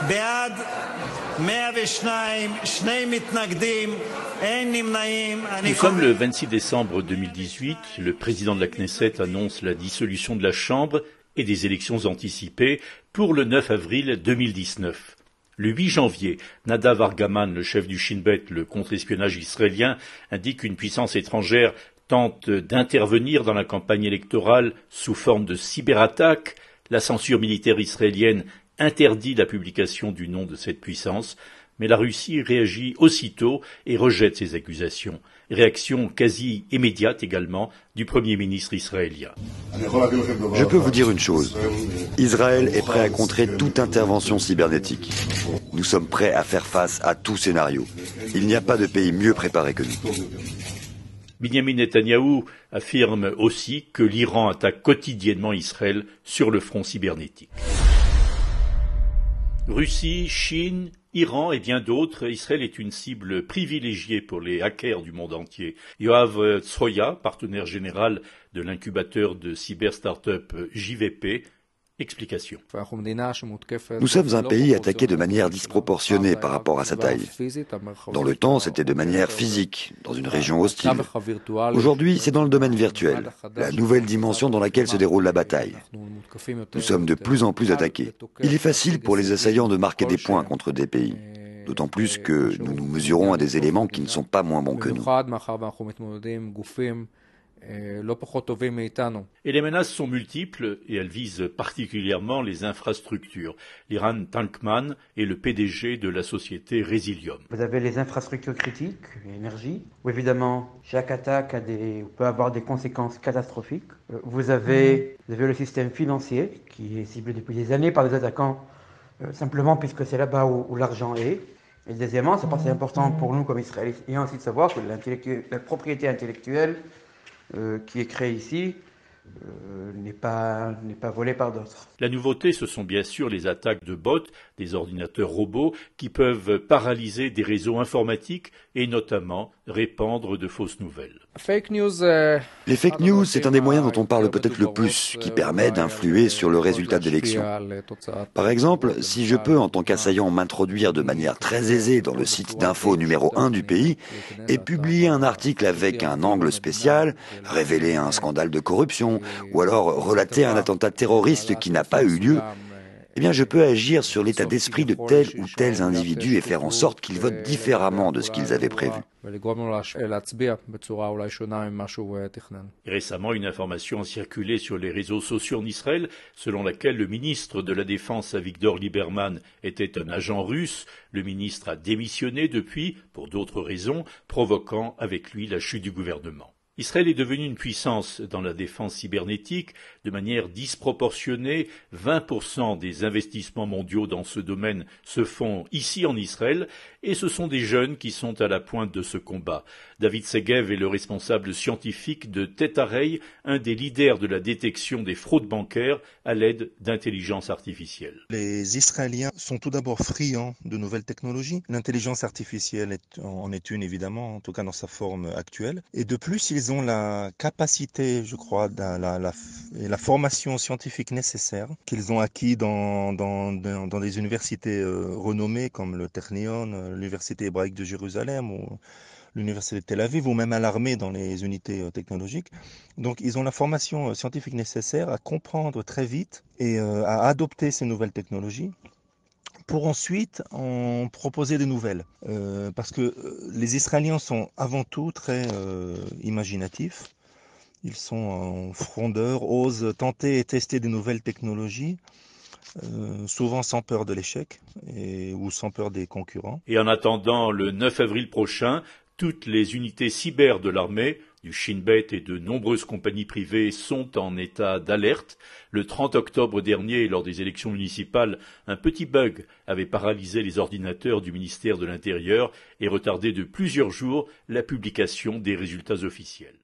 בעד 102, 2 מתנגדים, אין נמנעים. Nous sommes le 26 décembre 2018. Le président de la Knesset annonce la dissolution de la Chambre et des élections anticipées pour le 9 avril 2019. Le 8 janvier, Nadav Argaman, le chef du Shin Bet, le contre-espionnage israélien, indique qu'une puissance étrangère tente d'intervenir dans la campagne électorale sous forme de cyberattaque. La censure militaire israélienne interdit la publication du nom de cette puissance, mais la Russie réagit aussitôt et rejette ces accusations. Réaction quasi immédiate également du Premier ministre israélien. Je peux vous dire une chose. Israël est prêt à contrer toute intervention cybernétique. Nous sommes prêts à faire face à tout scénario. Il n'y a pas de pays mieux préparé que nous. Binyamin Netanyahou affirme aussi que l'Iran attaque quotidiennement Israël sur le front cybernétique. Russie, Chine, Iran et bien d'autres, Israël est une cible privilégiée pour les hackers du monde entier. Yoav Tsroya, partenaire général de l'incubateur de cyber-startup JVP, explication. Nous sommes un pays attaqué de manière disproportionnée par rapport à sa taille. Dans le temps, c'était de manière physique, dans une région hostile. Aujourd'hui, c'est dans le domaine virtuel, la nouvelle dimension dans laquelle se déroule la bataille. Nous sommes de plus en plus attaqués. Il est facile pour les assaillants de marquer des points contre des pays. D'autant plus que nous nous mesurons à des éléments qui ne sont pas moins bons que nous. Et les menaces sont multiples et elles visent particulièrement les infrastructures. Liran Tankman est le PDG de la société Resilium. Vous avez les infrastructures critiques, l'énergie, où évidemment chaque attaque peut avoir des conséquences catastrophiques. Vous avez le système financier qui est ciblé depuis des années par des attaquants simplement puisque c'est là-bas où l'argent est. Et deuxièmement, c'est important pour nous comme Israéliens aussi de savoir que la propriété intellectuelle qui est créé ici n'est pas volé par d'autres. La nouveauté, ce sont bien sûr les attaques de bots, des ordinateurs robots, qui peuvent paralyser des réseaux informatiques et notamment répandre de fausses nouvelles. Les fake news, c'est un des moyens dont on parle peut-être le plus, qui permet d'influer sur le résultat de l'élection. Par exemple, si je peux, en tant qu'assaillant, m'introduire de manière très aisée dans le site d'info numéro 1 du pays et publier un article avec un angle spécial, révéler un scandale de corruption, ou alors relater un attentat terroriste qui n'a pas eu lieu, eh bien je peux agir sur l'état d'esprit de tels ou tels individus et faire en sorte qu'ils votent différemment de ce qu'ils avaient prévu. Et récemment, une information a circulé sur les réseaux sociaux en Israël, selon laquelle le ministre de la Défense, Avigdor Lieberman, était un agent russe. Le ministre a démissionné depuis, pour d'autres raisons, provoquant avec lui la chute du gouvernement. Israël est devenu une puissance dans la défense cybernétique de manière disproportionnée. 20% des investissements mondiaux dans ce domaine se font ici en Israël et ce sont des jeunes qui sont à la pointe de ce combat. David Segev est le responsable scientifique de Tetarei, un des leaders de la détection des fraudes bancaires à l'aide d'intelligence artificielle. Les Israéliens sont tout d'abord friands de nouvelles technologies. L'intelligence artificielle en est une évidemment, en tout cas dans sa forme actuelle. Et de plus, ils ont la capacité, je crois, et la formation scientifique nécessaire qu'ils ont acquis dans des universités renommées comme le Technion, l'Université hébraïque de Jérusalem ou l'Université de Tel Aviv ou même à l'armée dans les unités technologiques. Donc ils ont la formation scientifique nécessaire à comprendre très vite et à adopter ces nouvelles technologies pour ensuite en proposer de nouvelles. Parce que les Israéliens sont avant tout très imaginatifs. Ils sont frondeurs, osent tenter et tester de nouvelles technologies, souvent sans peur de l'échec ou sans peur des concurrents. Et en attendant le 9 avril prochain, toutes les unités cyber de l'armée, du Shin Bet et de nombreuses compagnies privées sont en état d'alerte. Le 30 octobre dernier, lors des élections municipales, un petit bug avait paralysé les ordinateurs du ministère de l'Intérieur et retardé de plusieurs jours la publication des résultats officiels.